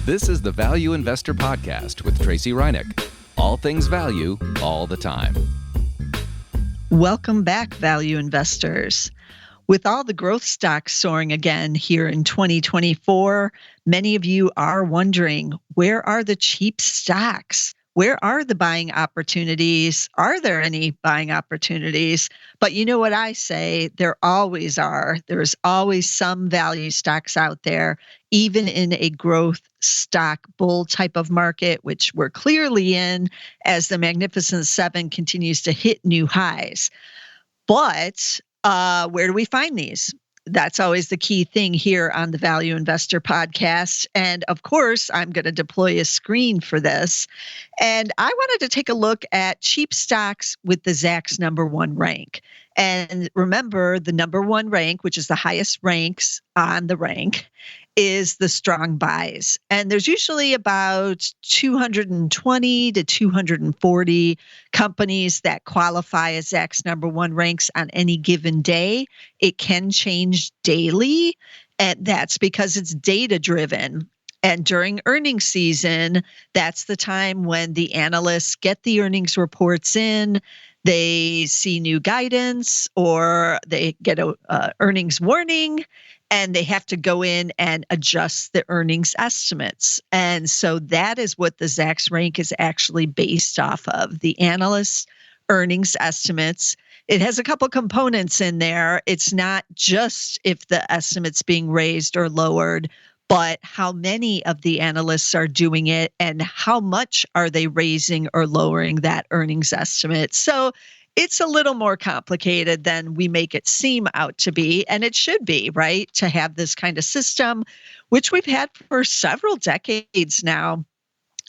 This is the Value Investor Podcast with Tracey Reineck. All things value, all the time. Welcome back, value investors. With all the growth stocks soaring again here in 2024, many of you are wondering, where are the cheap stocks? Where are the buying opportunities? Are there any buying opportunities? But you know what I say, there always are. There's always some value stocks out there, even in a growth stock bull type of market, which we're clearly in as the Magnificent Seven continues to hit new highs. But where do we find these? That's always the key thing here on the Value Investor Podcast. And of course, I'm going to deploy a screen for this. And I wanted to take a look at cheap stocks with the Zacks #1 rank. And remember, the #1 rank, which is the highest ranks on the rank, is the strong buys. And there's usually about 220 to 240 companies that qualify as Zacks #1 ranks on any given day. It can change daily, and that's because it's data driven. And during earnings season, that's the time when the analysts get the earnings reports in, they see new guidance, or they get a earnings warning, and they have to go in and adjust the earnings estimates. And so that is what the Zacks rank is actually based off of, the analysts' earnings estimates. It has a couple components in there. It's not just if the estimate's being raised or lowered, but how many of the analysts are doing it and how much are they raising or lowering that earnings estimate. So it's a little more complicated than we make it seem out to be, and it should be, right, to have this kind of system, which we've had for several decades now.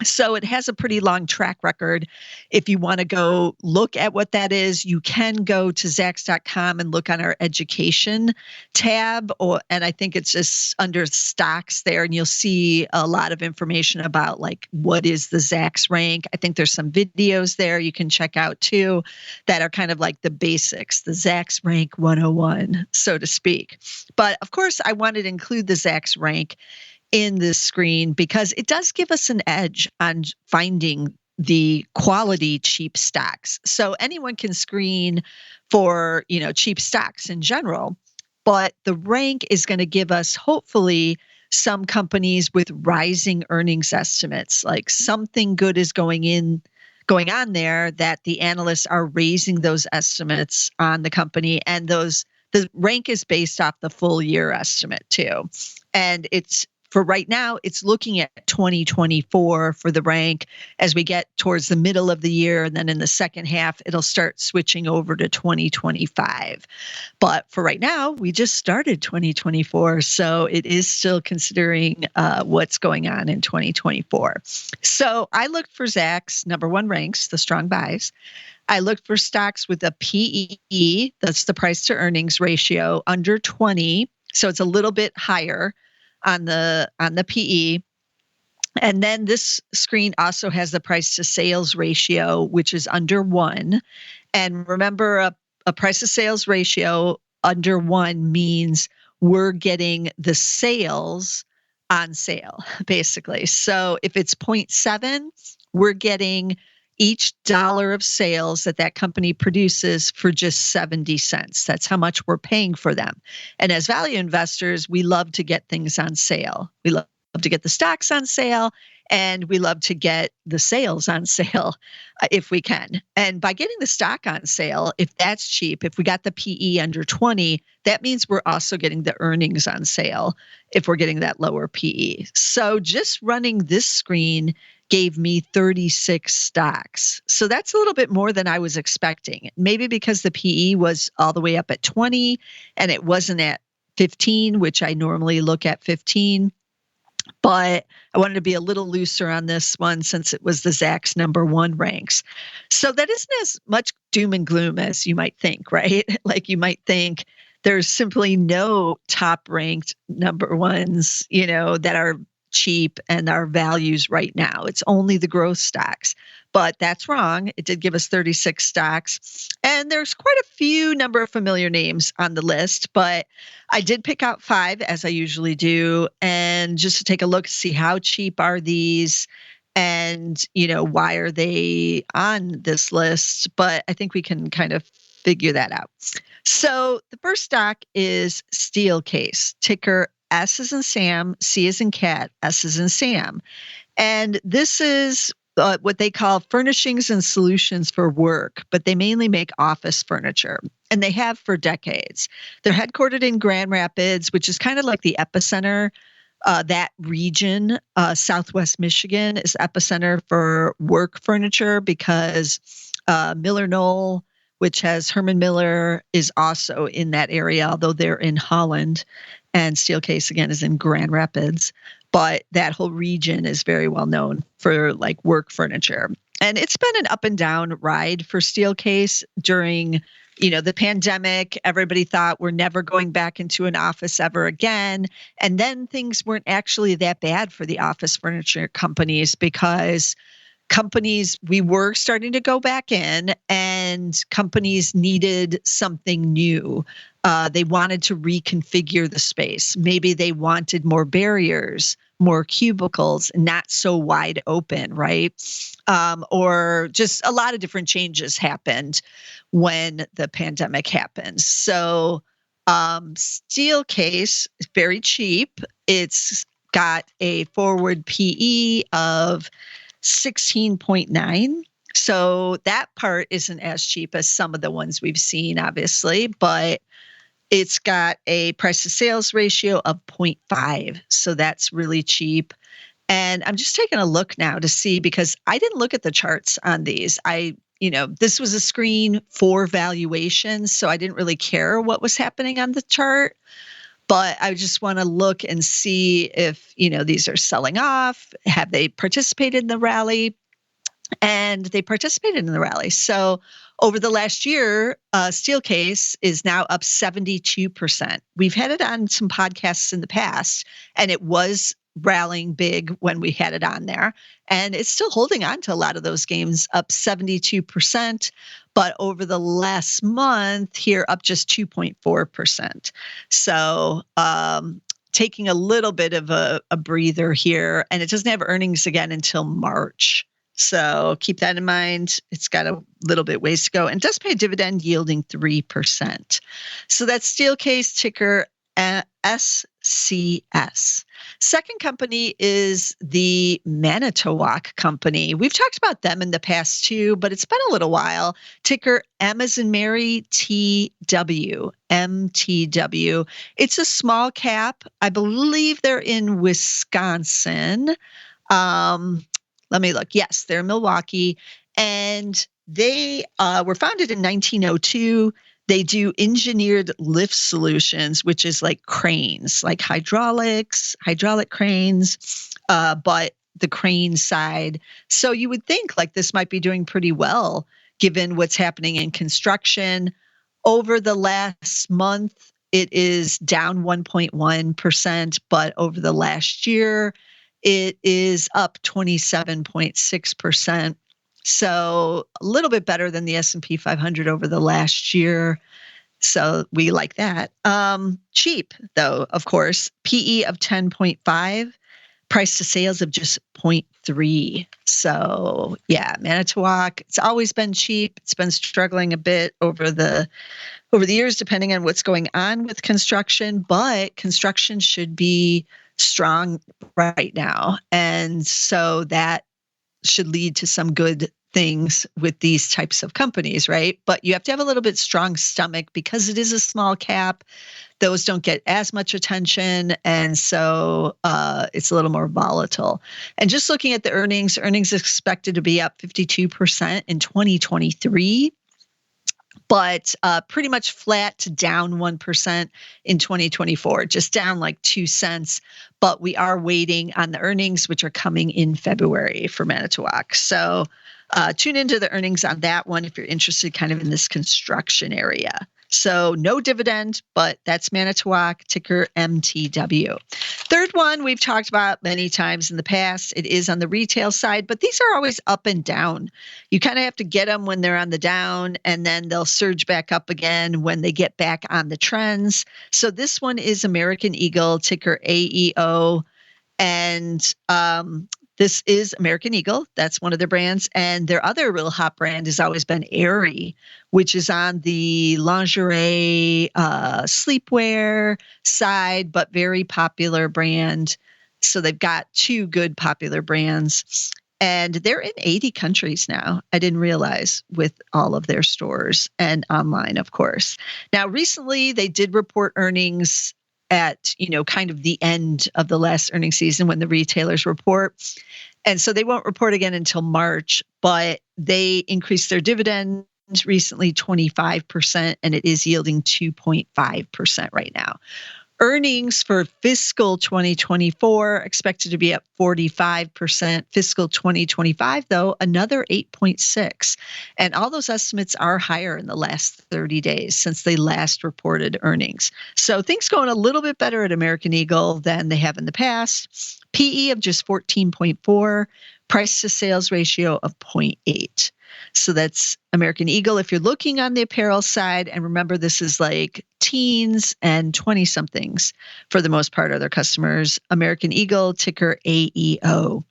So it has a pretty long track record. If you want to go look at what that is, you can go to Zacks.com and look on our education tab, and I think it's just under stocks there, and you'll see a lot of information about like what is the Zacks rank. I think there's some videos there you can check out too that are kind of like the basics, the Zacks rank 101, so to speak. But of course, I wanted to include the Zacks rank in this screen because it does give us an edge on finding the quality cheap stocks. So anyone can screen for, cheap stocks in general, but the rank is going to give us hopefully some companies with rising earnings estimates, like something good is going on there that the analysts are raising those estimates on the company, and the rank is based off the full year estimate too. And for right now, it's looking at 2024 for the rank. As we get towards the middle of the year, and then in the second half, it'll start switching over to 2025. But for right now, we just started 2024, so it is still considering what's going on in 2024. So I looked for Zacks #1 ranks, the strong buys. I looked for stocks with a PE, that's the price to earnings ratio, under 20. So it's a little bit higher on the PE. And then this screen also has the price to sales ratio, which is under 1. And remember, a price to sales ratio under 1 means we're getting the sales on sale, basically. So if it's 0.7, we're getting each dollar of sales that company produces for just 70 cents. That's how much we're paying for them. And as value investors, we love to get things on sale. We love to get the stocks on sale, and we love to get the sales on sale if we can. And by getting the stock on sale, if that's cheap, if we got the PE under 20, that means we're also getting the earnings on sale if we're getting that lower PE. So just running this screen gave me 36 stocks. So that's a little bit more than I was expecting. Maybe because the PE was all the way up at 20 and it wasn't at 15, which I normally look at 15. But I wanted to be a little looser on this one since it was the Zacks #1 ranks. So that isn't as much doom and gloom as you might think, right? Like you might think there's simply no top ranked #1s, that are cheap and our values right now. It's only the growth stocks. but that's wrong. It did give us 36 stocks. And there's quite a few number of familiar names on the list, but I did pick out 5 as I usually do. And just to take a look, see how cheap are these and, why are they on this list? But I think we can kind of figure that out. So the first stock is Steelcase, ticker S as in Sam, C as in cat, S as in Sam. And this is what they call furnishings and solutions for work, but they mainly make office furniture, and they have for decades. They're headquartered in Grand Rapids, which is kind of like the epicenter. That region, Southwest Michigan, is epicenter for work furniture because Miller Knoll, which has Herman Miller, is also in that area, although they're in Holland. And Steelcase, again, is in Grand Rapids. But that whole region is very well known for like work furniture. And it's been an up and down ride for Steelcase during, the pandemic. Everybody thought we're never going back into an office ever again. And then things weren't actually that bad for the office furniture companies because we were starting to go back in and companies needed something new. They wanted to reconfigure the space. Maybe they wanted more barriers, more cubicles, not so wide open, right? Or just a lot of different changes happened when the pandemic happened. So Steelcase is very cheap. It's got a forward PE of 16.9. So that part isn't as cheap as some of the ones we've seen, obviously, but it's got a price to sales ratio of 0.5. So that's really cheap. And I'm just taking a look now to see, because I didn't look at the charts on these. This was a screen for valuation, so I didn't really care what was happening on the chart. But I just want to look and see if, these are selling off. Have they participated in the rally? And they participated in the rally. So over the last year, Steelcase is now up 72%. We've had it on some podcasts in the past, and it was rallying big when we had it on there. And it's still holding on to a lot of those gains, up 72%. But over the last month here, up just 2.4%. So taking a little bit of a breather here, and it doesn't have earnings again until March. So keep that in mind. It's got a little bit ways to go, and does pay a dividend yielding 3%. So that's Steelcase, ticker SCS. Second company is the Manitowoc Company. We've talked about them in the past too, but it's been a little while. Ticker M as in Mary, TW, MTW. It's a small cap. I believe they're in Wisconsin. Let me look. Yes, they're in Milwaukee, and they were founded in 1902. They do engineered lift solutions, which is like cranes, like hydraulic cranes, but the crane side. So you would think like this might be doing pretty well given what's happening in construction. Over the last month, it is down 1.1%, but over the last year, it is up 27.6%. So a little bit better than the S&P 500 over the last year. So we like that. Cheap, though, of course. PE of 10.5, price to sales of just 0.3. So yeah, Manitowoc, it's always been cheap. It's been struggling a bit over the years, depending on what's going on with construction, but construction should be strong right now. And so that should lead to some good things with these types of companies, right? But you have to have a little bit strong stomach because it is a small cap. Those don't get as much attention. And so it's a little more volatile. And just looking at the earnings expected to be up 52% in 2023. But pretty much flat to down 1% in 2024, just down like 2 cents. But we are waiting on the earnings, which are coming in February for Manitowoc. So tune into the earnings on that one if you're interested kind of in this construction area. So no dividend, but that's Manitowoc, ticker MTW. Third one we've talked about many times in the past. It is on the retail side, but these are always up and down. You kind of have to get them when they're on the down, and then they'll surge back up again when they get back on the trends. So this one is American Eagle, ticker AEO. And this is American Eagle. That's one of their brands. And their other real hot brand has always been Aerie, which is on the lingerie, sleepwear side, but very popular brand. So they've got two good popular brands. And they're in 80 countries now. I didn't realize, with all of their stores and online, of course. Now, recently they did report earnings at, kind of the end of the last earnings season when the retailers report. And so they won't report again until March, but they increased their dividend recently 25%, and it is yielding 2.5% right now. Earnings for fiscal 2024 expected to be up 45%. Fiscal 2025, though, another 8.6%. And all those estimates are higher in the last 30 days since they last reported earnings. So things going a little bit better at American Eagle than they have in the past. PE of just 14.4, price to sales ratio of 0.8. So that's American Eagle if you're looking on the apparel side. And remember, this is like teens and 20-somethings for the most part are their customers. American Eagle, ticker AEO.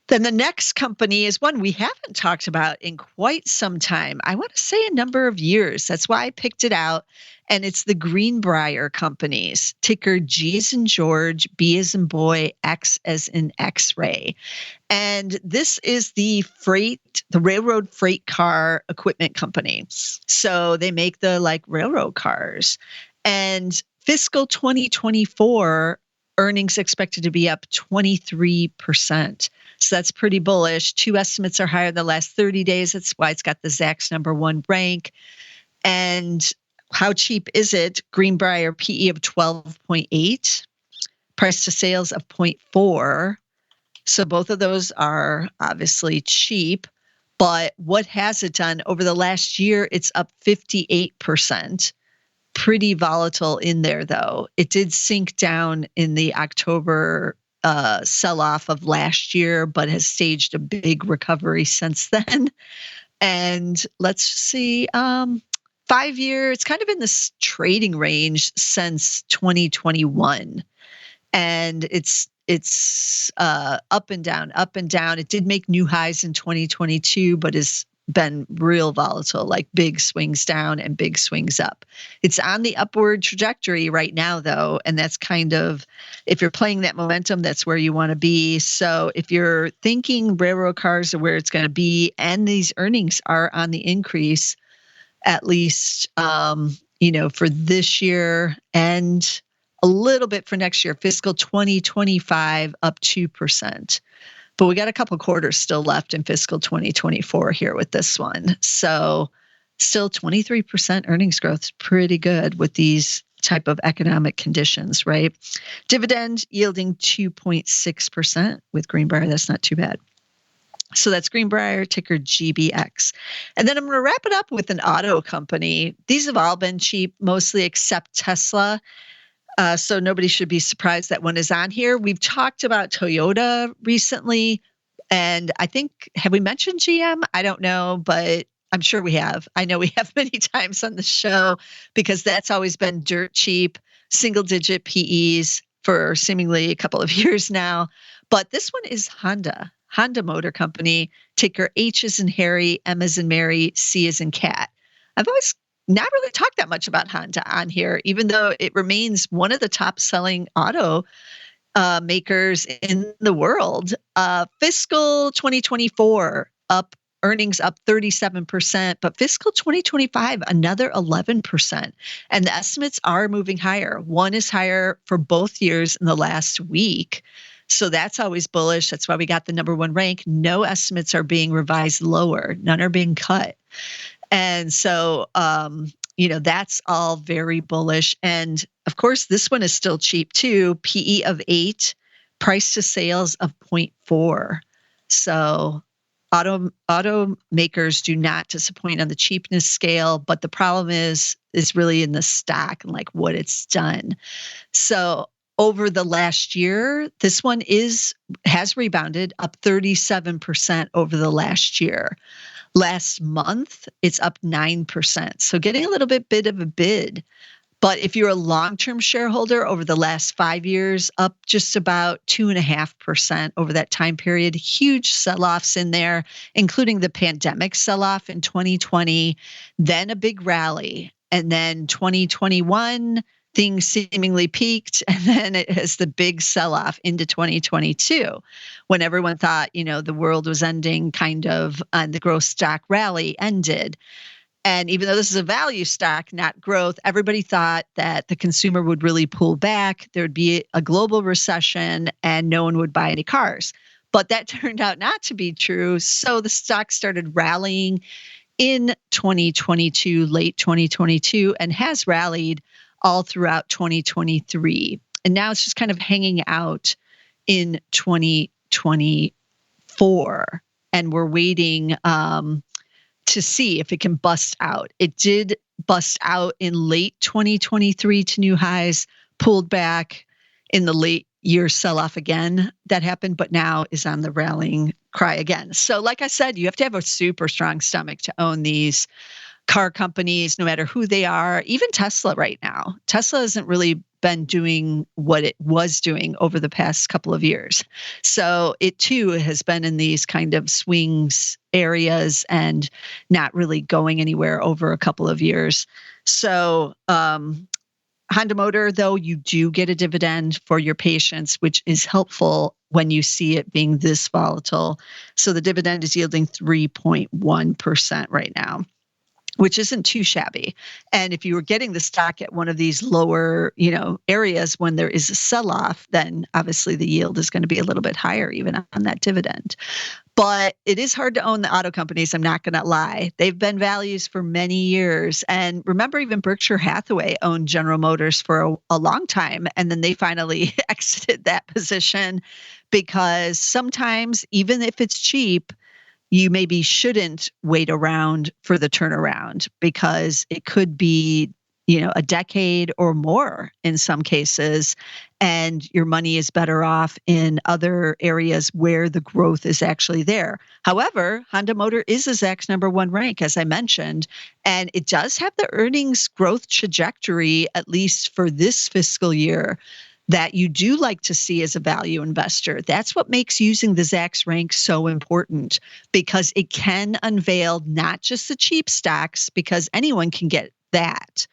Then the next company is one we haven't talked about in quite some time. I want to say a number of years. That's why I picked it out. And it's the Greenbrier Companies, ticker G as in George, B as in boy, X as in X-ray. And this is the railroad freight car equipment company. So they make the railroad cars. And fiscal 2024 earnings expected to be up 23%. So that's pretty bullish. Two estimates are higher the last 30 days. That's why it's got the Zacks #1 rank. And how cheap is it? Greenbrier PE of 12.8, price to sales of 0.4. So both of those are obviously cheap. But what has it done? Over the last year, it's up 58%. Pretty volatile in there, though. It did sink down in the October sell-off of last year, but has staged a big recovery since then. And let's see, 5 year, it's kind of in this trading range since 2021. And it's up and down, up and down. It did make new highs in 2022, but has been real volatile, like big swings down and big swings up. It's on the upward trajectory right now, though, and that's kind of, if you're playing that momentum, that's where you want to be. So if you're thinking railroad cars are where it's going to be, and these earnings are on the increase, at least, for this year and a little bit for next year, fiscal 2025 up 2%. But we got a couple quarters still left in fiscal 2024 here with this one. So still 23% earnings growth is pretty good with these type of economic conditions, right? Dividend yielding 2.6% with Greenbrier. That's not too bad. So that's Greenbrier, ticker GBX. And then I'm going to wrap it up with an auto company. These have all been cheap, mostly except Tesla. So nobody should be surprised that one is on here. We've talked about Toyota recently, and I think, have we mentioned GM? I don't know, but I'm sure we have. I know we have many times on the show because that's always been dirt cheap, single-digit PEs for seemingly a couple of years now. But this one is Honda Motor Company, ticker H as in Harry, M as in Mary, C as in cat. I've always not really talked that much about Honda on here, even though it remains one of the top selling auto makers in the world. Fiscal 2024 earnings up 37%, but fiscal 2025, another 11%. And the estimates are moving higher. One is higher for both years in the last week. So that's always bullish. That's why we got the #1 rank. No estimates are being revised lower. None are being cut. And so, that's all very bullish. And of course, this one is still cheap too. PE of 8, price to sales of 0.4. So automakers do not disappoint on the cheapness scale, but the problem is really in the stock and like what it's done. So over the last year, this one has rebounded up 37% over the last year. Last month, it's up 9%. So getting a little bit of a bid. But if you're a long-term shareholder over the last 5 years, up just about 2.5% over that time period. Huge sell-offs in there, including the pandemic sell-off in 2020, then a big rally. And then 2021, things seemingly peaked, and then it has the big sell-off into 2022 when everyone thought, the world was ending kind of, and the growth stock rally ended. And even though this is a value stock, not growth, everybody thought that the consumer would really pull back. There would be a global recession and no one would buy any cars. But that turned out not to be true. So the stock started rallying in 2022, late 2022, and has rallied all throughout 2023. And now it's just kind of hanging out in 2024. And we're waiting to see if it can bust out. It did bust out in late 2023 to new highs, pulled back in the late year sell-off again. That happened, but now is on the rallying cry again. So like I said, you have to have a super strong stomach to own these car companies, no matter who they are, even Tesla right now. Tesla hasn't really been doing what it was doing over the past couple of years. So it too has been in these kind of swings areas and not really going anywhere over a couple of years. So Honda Motor, though, you do get a dividend for your patience, which is helpful when you see it being this volatile. So the dividend is yielding 3.1% right now, which isn't too shabby. And if you were getting the stock at one of these lower, areas when there is a sell-off, then obviously the yield is going to be a little bit higher even on that dividend. But it is hard to own the auto companies, I'm not going to lie. They've been values for many years. And remember, even Berkshire Hathaway owned General Motors for a long time, and then they finally exited that position because sometimes, even if it's cheap, you maybe shouldn't wait around for the turnaround because it could be, a decade or more in some cases, and your money is better off in other areas where the growth is actually there. However, Honda Motor is a Zacks #1 rank, as I mentioned, and it does have the earnings growth trajectory, at least for this fiscal year, that you do like to see as a value investor. That's what makes using the Zacks rank so important, because it can unveil not just the cheap stocks, because anyone can get that,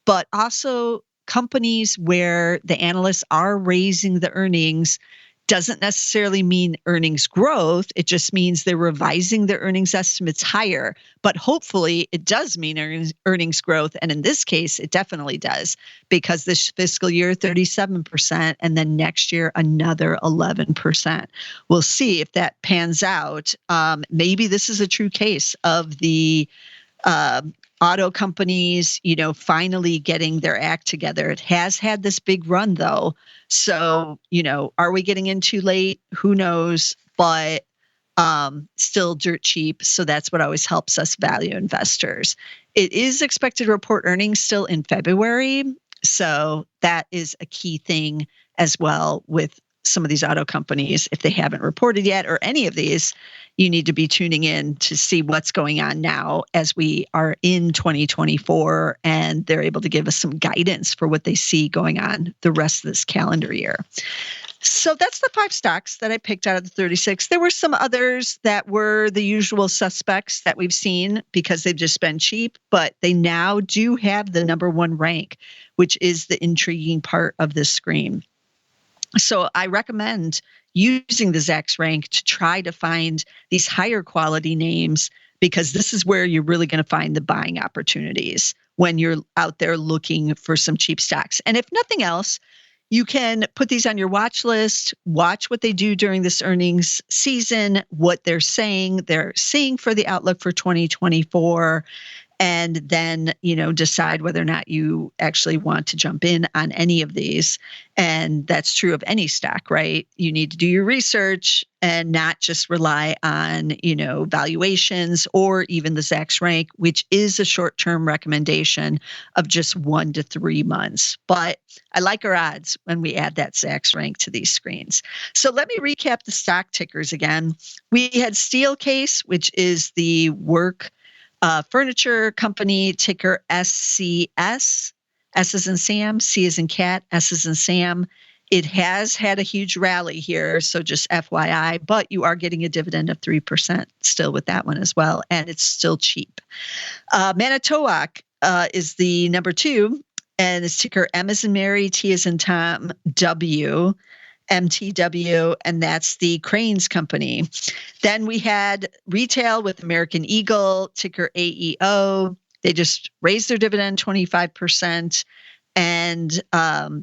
but also companies where the analysts are raising the earnings. Doesn't necessarily mean earnings growth. It just means they're revising their earnings estimates higher. But hopefully it does mean earnings growth. And in this case, it definitely does, because this fiscal year, 37%, and then next year, another 11%. We'll see if that pans out. Maybe this is a true case of the auto companies, finally getting their act together. It has had this big run though. So, are we getting in too late? Who knows? But still dirt cheap. So that's what always helps us value investors. It is expected to report earnings still in February. So that is a key thing as well with some of these auto companies. If they haven't reported yet, or any of these, you need to be tuning in to see what's going on now as we are in 2024 and they're able to give us some guidance for what they see going on the rest of this calendar year. So that's the 5 stocks that I picked out of the 36. There were some others that were the usual suspects that we've seen because they've just been cheap, but they now do have the #1 rank, which is the intriguing part of this screen. So I recommend using the Zacks rank to try to find these higher quality names, because this is where you're really going to find the buying opportunities when you're out there looking for some cheap stocks. And if nothing else, you can put these on your watch list, watch what they do during this earnings season, what they're saying for the outlook for 2024. and then, decide whether or not you actually want to jump in on any of these. And that's true of any stock, right? You need to do your research and not just rely on, valuations or even the Zacks rank, which is a short-term recommendation of just 1 to 3 months. But I like our odds when we add that Zacks rank to these screens. So let me recap the stock tickers again. We had Steelcase, which is the work furniture company, ticker SCS. S is in Sam, C is in cat, S is in Sam. It has had a huge rally here, so just FYI, but you are getting a dividend of 3% still with that one as well, and it's still cheap. Manitowoc is the number 2, and it's ticker M as in Mary, T as in Tom, W. MTW, and that's the Cranes company. Then we had retail with American Eagle, ticker AEO. They just raised their dividend 25%, and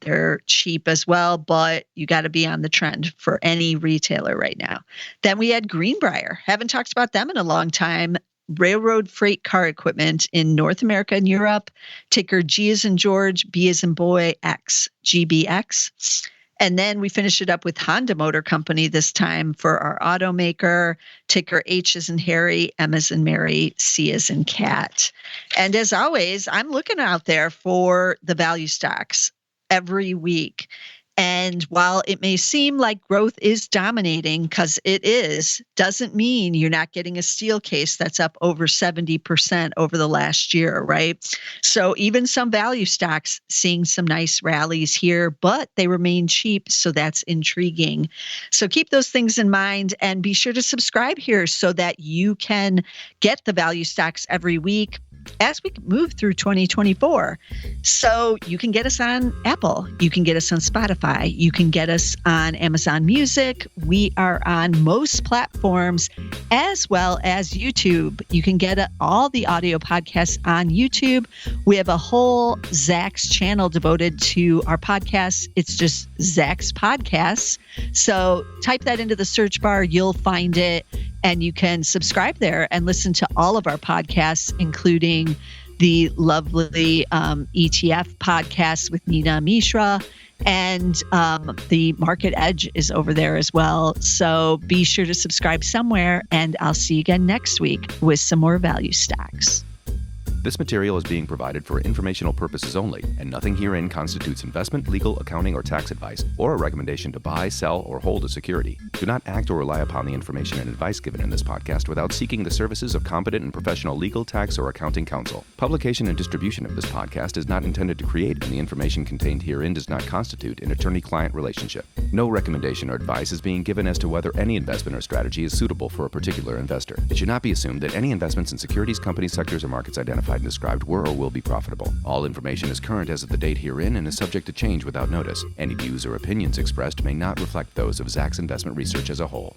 they're cheap as well, but you got to be on the trend for any retailer right now. Then we had Greenbrier. Haven't talked about them in a long time. Railroad freight car equipment in North America and Europe, ticker G as in George, B as in boy, X, GBX. And then we finished it up with Honda Motor Company this time for our automaker, ticker H as in Harry, M as in Mary, C as in cat. And as always, I'm looking out there for the value stocks every week. And while it may seem like growth is dominating, because it is, doesn't mean you're not getting a Steelcase that's up over 70% over the last year, right? So even some value stocks seeing some nice rallies here, but they remain cheap, so that's intriguing. So keep those things in mind and be sure to subscribe here so that you can get the value stocks every week as we move through 2024. So you can get us on Apple, you can get us on Spotify, you can get us on Amazon Music. We are on most platforms as well as YouTube. You can get all the audio podcasts on YouTube. We have a whole Zacks channel devoted to our podcasts. It's just Zacks Podcasts. So type that into the search bar, you'll find it. And you can subscribe there and listen to all of our podcasts, including the lovely ETF podcast with Nina Mishra. And the Market Edge is over there as well. So be sure to subscribe somewhere. And I'll see you again next week with some more value stocks. This material is being provided for informational purposes only, and nothing herein constitutes investment, legal, accounting, or tax advice, or a recommendation to buy, sell, or hold a security. Do not act or rely upon the information and advice given in this podcast without seeking the services of competent and professional legal, tax, or accounting counsel. Publication and distribution of this podcast is not intended to create, and the information contained herein does not constitute an attorney-client relationship. No recommendation or advice is being given as to whether any investment or strategy is suitable for a particular investor. It should not be assumed that any investments in securities, companies, sectors, or markets identified and described were or will be profitable. All information is current as of the date herein and is subject to change without notice. Any views or opinions expressed may not reflect those of Zacks Investment Research as a whole.